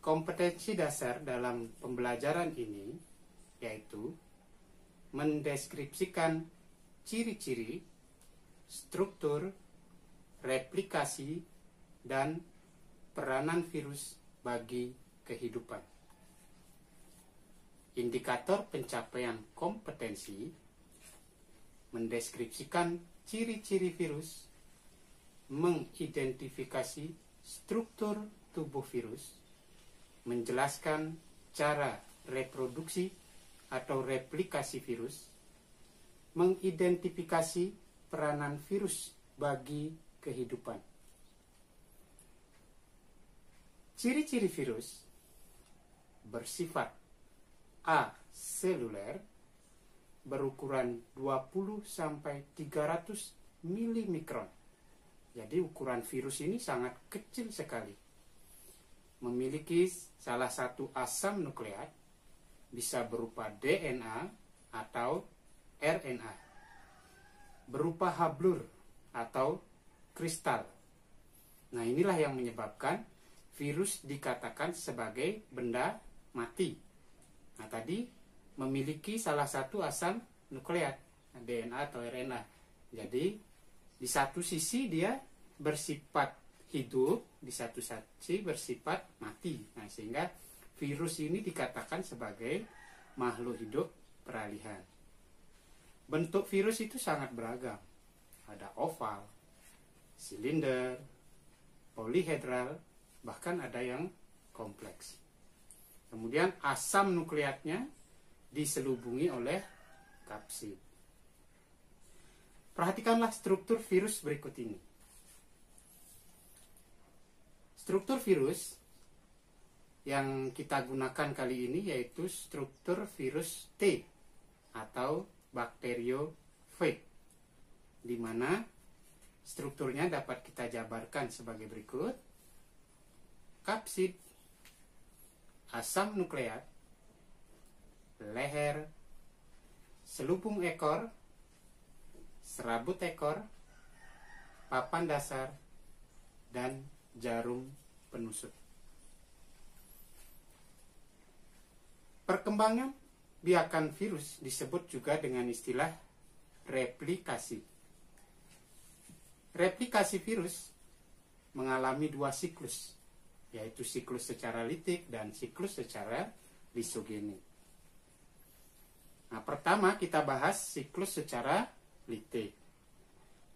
Kompetensi dasar dalam pembelajaran ini yaitu mendeskripsikan ciri-ciri, struktur, replikasi, dan peranan virus bagi kehidupan. Indikator pencapaian kompetensi mendeskripsikan ciri-ciri virus, mengidentifikasi struktur tubuh virus, menjelaskan cara reproduksi atau replikasi virus, mengidentifikasi peranan virus bagi kehidupan. Ciri-ciri virus bersifat aseluler, berukuran 20-300 milimikron. Jadi ukuran virus ini sangat kecil sekali. Memiliki salah satu asam nukleat, bisa berupa DNA atau RNA, berupa hablur atau kristal. Nah, inilah yang menyebabkan virus dikatakan sebagai benda mati. Nah, tadi memiliki salah satu asam nukleat, DNA atau RNA. Jadi, di satu sisi dia bersifat hidup, di satu sisi bersifat mati. Nah, sehingga virus ini dikatakan sebagai makhluk hidup peralihan. Bentuk virus itu sangat beragam. Ada oval, silinder, polihedral, bahkan ada yang kompleks. Kemudian asam nukleatnya diselubungi oleh kapsid. Perhatikanlah struktur virus berikut ini. Struktur virus yang kita gunakan kali ini yaitu struktur virus T atau bakteriofag, di mana strukturnya dapat kita jabarkan sebagai berikut. Kapsid, asam nukleat, leher, selubung ekor, serabut ekor, papan dasar, dan jarum penusuk. Perkembangan biakan virus disebut juga dengan istilah replikasi. Replikasi virus mengalami dua siklus, yaitu siklus secara litik dan siklus secara lisogenik. Nah, pertama kita bahas siklus secara litik.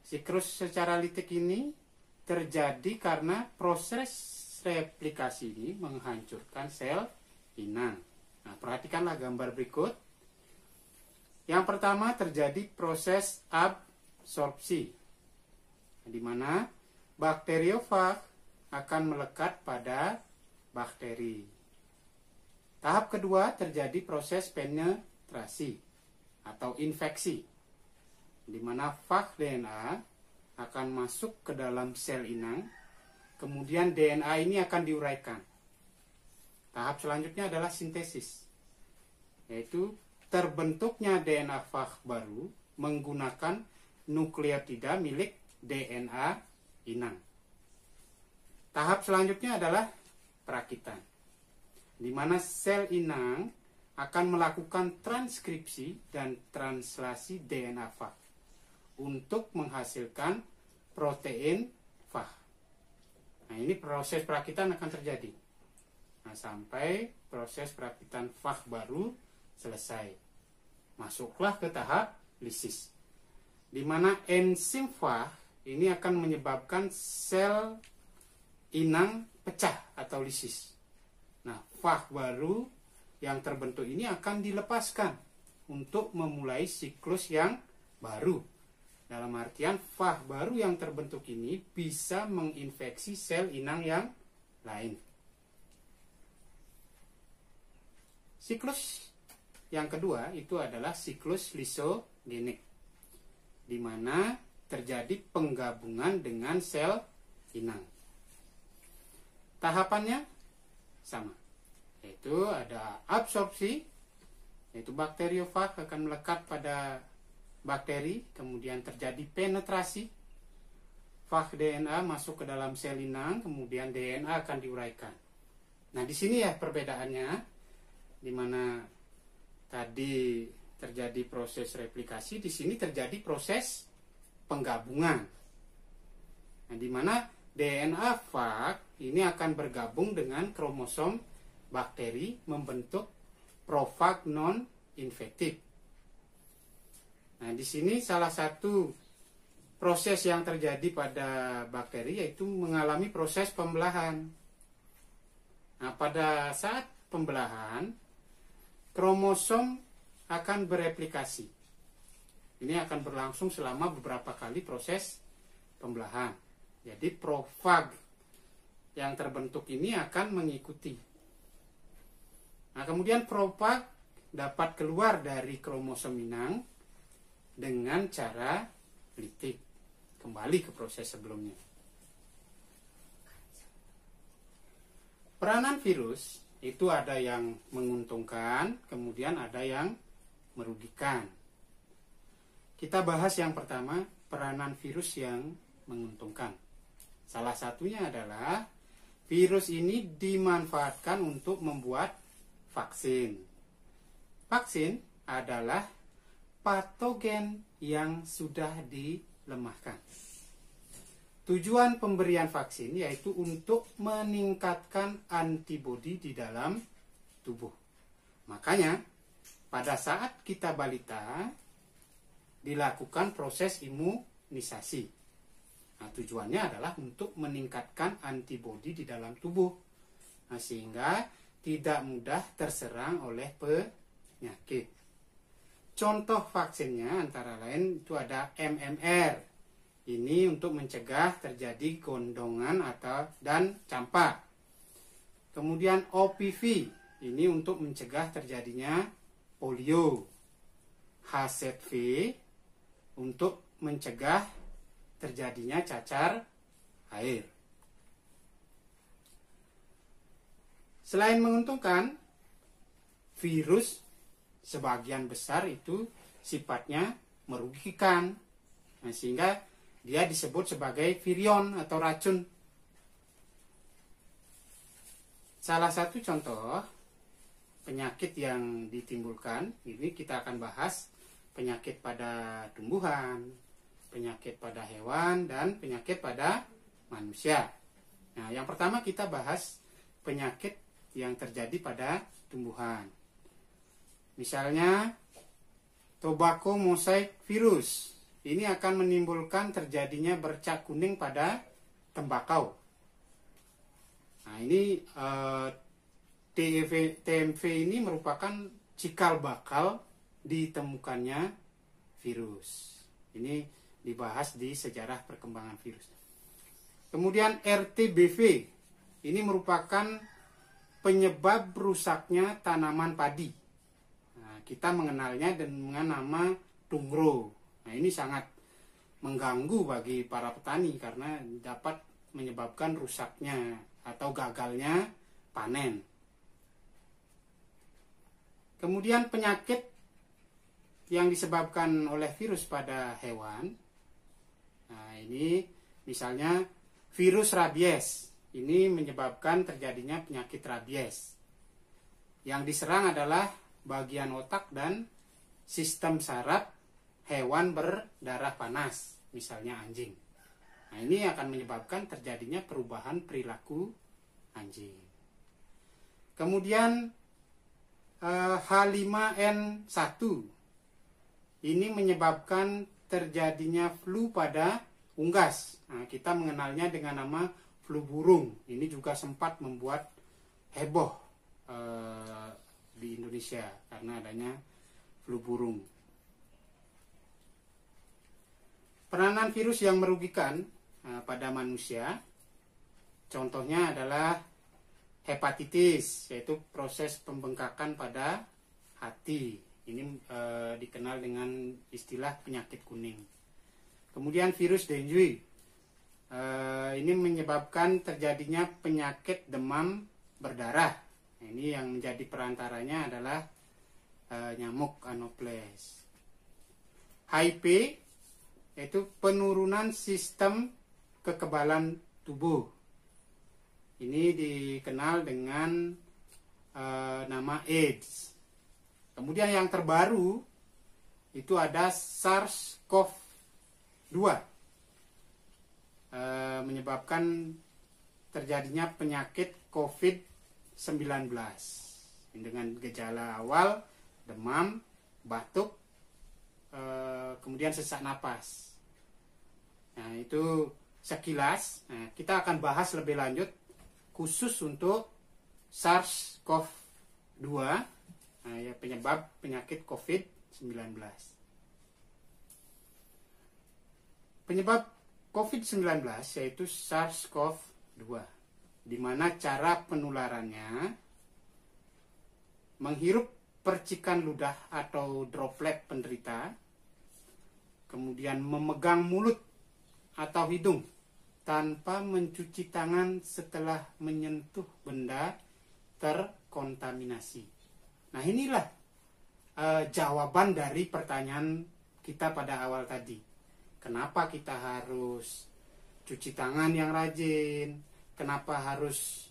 Siklus secara litik ini terjadi karena proses replikasi ini menghancurkan sel inang. Nah, perhatikanlah gambar berikut. Yang pertama terjadi proses absorpsi, di mana bakteriofag akan melekat pada bakteri. Tahap kedua terjadi proses penetrasi atau infeksi, di mana fag DNA akan masuk ke dalam sel inang, kemudian DNA ini akan diuraikan. Tahap selanjutnya adalah sintesis, yaitu terbentuknya DNA fag baru menggunakan nukleotida milik DNA inang. Tahap selanjutnya adalah perakitan, di mana sel inang akan melakukan transkripsi dan translasi DNA fag untuk menghasilkan protein fag. Nah, ini proses perakitan akan terjadi. Nah, sampai proses perakitan fag baru selesai. Masuklah ke tahap lisis, di mana enzim fag ini akan menyebabkan sel inang pecah atau lisis. Nah, fag baru yang terbentuk ini akan dilepaskan untuk memulai siklus yang baru. Dalam artian fag baru yang terbentuk ini bisa menginfeksi sel inang yang lain. Siklus yang kedua itu adalah siklus lisogenik, di mana terjadi penggabungan dengan sel inang. Tahapannya sama, yaitu ada absorpsi, yaitu bakteriofag akan melekat pada bakteri, kemudian terjadi penetrasi, fag DNA masuk ke dalam sel inang, kemudian DNA akan diuraikan. Nah, di sini ya perbedaannya, di mana tadi terjadi proses replikasi, di sini terjadi proses penggabungan. Nah, di mana DNA fag ini akan bergabung dengan kromosom bakteri membentuk profag non-infektif. Nah, di sini salah satu proses yang terjadi pada bakteri yaitu mengalami proses pembelahan. Nah, pada saat pembelahan, kromosom akan bereplikasi. Ini akan berlangsung selama beberapa kali proses pembelahan. Jadi profag yang terbentuk ini akan mengikuti. Nah, kemudian profag dapat keluar dari kromosom inang dengan cara litik. Kembali ke proses sebelumnya. Peranan virus itu ada yang menguntungkan, kemudian ada yang merugikan. Kita bahas yang pertama, peranan virus yang menguntungkan. Salah satunya adalah virus ini dimanfaatkan untuk membuat vaksin. Vaksin adalah patogen yang sudah dilemahkan. Tujuan pemberian vaksin yaitu untuk meningkatkan antibodi di dalam tubuh. Makanya pada saat kita balita dilakukan proses imunisasi. Nah, tujuannya adalah untuk meningkatkan antibodi di dalam tubuh. Nah, sehingga tidak mudah terserang oleh penyakit. Contoh vaksinnya antara lain itu ada MMR. Ini untuk mencegah terjadi gondongan dan campak. Kemudian OPV, ini untuk mencegah terjadinya polio. HZV untuk mencegah terjadinya cacar air. Selain menguntungkan, virus sebagian besar itu sifatnya merugikan. Nah, sehingga dia disebut sebagai virion atau racun. Salah satu contoh penyakit yang ditimbulkan, ini kita akan bahas penyakit pada tumbuhan, penyakit pada hewan, dan penyakit pada manusia. Nah, yang pertama kita bahas penyakit yang terjadi pada tumbuhan. Misalnya, tobacco mosaic virus. Ini akan menimbulkan terjadinya bercak kuning pada tembakau. Nah, ini TMV ini merupakan cikal bakal ditemukannya virus. Ini dibahas di sejarah perkembangan virus. Kemudian RTBV. Ini merupakan penyebab rusaknya tanaman padi. Nah, kita mengenalnya dengan nama tungro. Nah, ini sangat mengganggu bagi para petani karena dapat menyebabkan rusaknya atau gagalnya panen. Kemudian penyakit yang disebabkan oleh virus pada hewan. Nah, ini misalnya virus rabies. Ini menyebabkan terjadinya penyakit rabies. Yang diserang adalah bagian otak dan sistem saraf hewan berdarah panas, misalnya anjing. Nah, ini akan menyebabkan terjadinya perubahan perilaku anjing. Kemudian H5N1 ini menyebabkan terjadinya flu pada unggas. Nah, kita mengenalnya dengan nama flu burung. Ini juga sempat membuat heboh di Indonesia karena adanya flu burung. Peranan virus yang merugikan pada manusia, contohnya adalah hepatitis, yaitu proses pembengkakan pada hati. Ini dikenal dengan istilah penyakit kuning. Kemudian virus dengue, ini menyebabkan terjadinya penyakit demam berdarah. Nah, ini yang menjadi perantaranya adalah nyamuk Anopheles. HIV, yaitu penurunan sistem kekebalan tubuh. Ini dikenal dengan nama AIDS. Kemudian yang terbaru itu ada SARS-CoV-2, menyebabkan terjadinya penyakit COVID-19 dengan gejala awal demam, batuk, kemudian sesak napas. Nah, itu sekilas. Nah, kita akan bahas lebih lanjut khusus untuk SARS-CoV-2, ya, penyebab penyakit COVID-19. Penyebab COVID-19 yaitu SARS-CoV-2, di mana cara penularannya menghirup percikan ludah atau droplet penderita, kemudian memegang mulut atau hidung tanpa mencuci tangan setelah menyentuh benda terkontaminasi. Nah, inilah jawaban dari pertanyaan kita pada awal tadi. Kenapa kita harus cuci tangan yang rajin? Kenapa harus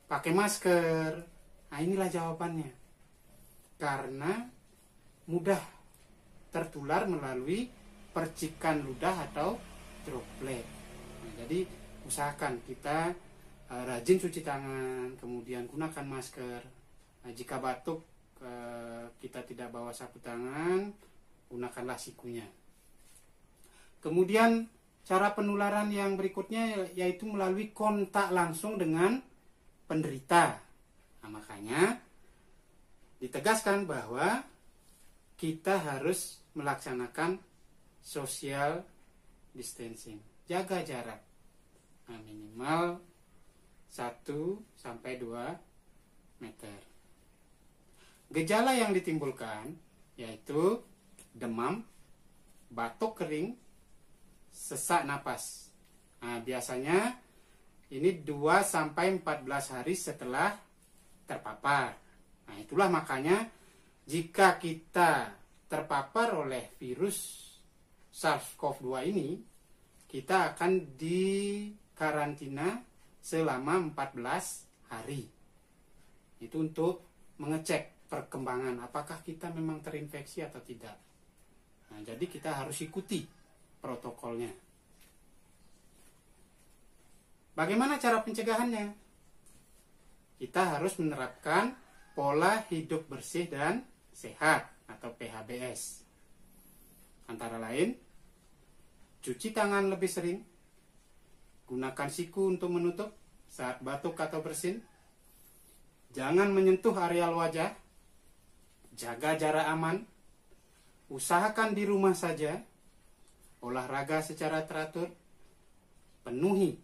pakai masker? Nah, inilah jawabannya. Karena mudah tertular melalui percikan ludah atau droplet. Nah, jadi usahakan kita rajin cuci tangan, kemudian gunakan masker. Nah, jika batuk kita tidak bawa sapu tangan, gunakanlah sikunya. Kemudian cara penularan yang berikutnya yaitu melalui kontak langsung dengan penderita. Nah, makanya ditegaskan bahwa kita harus melaksanakan social distancing, jaga jarak, nah, minimal 1-2 meter. Gejala yang ditimbulkan yaitu demam, batuk kering, sesak napas. Nah, biasanya ini 2-14 hari setelah terpapar. Nah, itulah makanya jika kita terpapar oleh virus SARS-CoV-2 ini, kita akan dikarantina selama 14 hari. Itu untuk mengecek perkembangan apakah kita memang terinfeksi atau tidak. Nah, jadi kita harus ikuti protokolnya. Bagaimana cara pencegahannya? Kita harus menerapkan pola hidup bersih dan sehat atau PHBS. Antara lain, cuci tangan lebih sering, gunakan siku untuk menutup saat batuk atau bersin, jangan menyentuh areal wajah, jaga jarak aman, usahakan di rumah saja, olahraga secara teratur, penuhi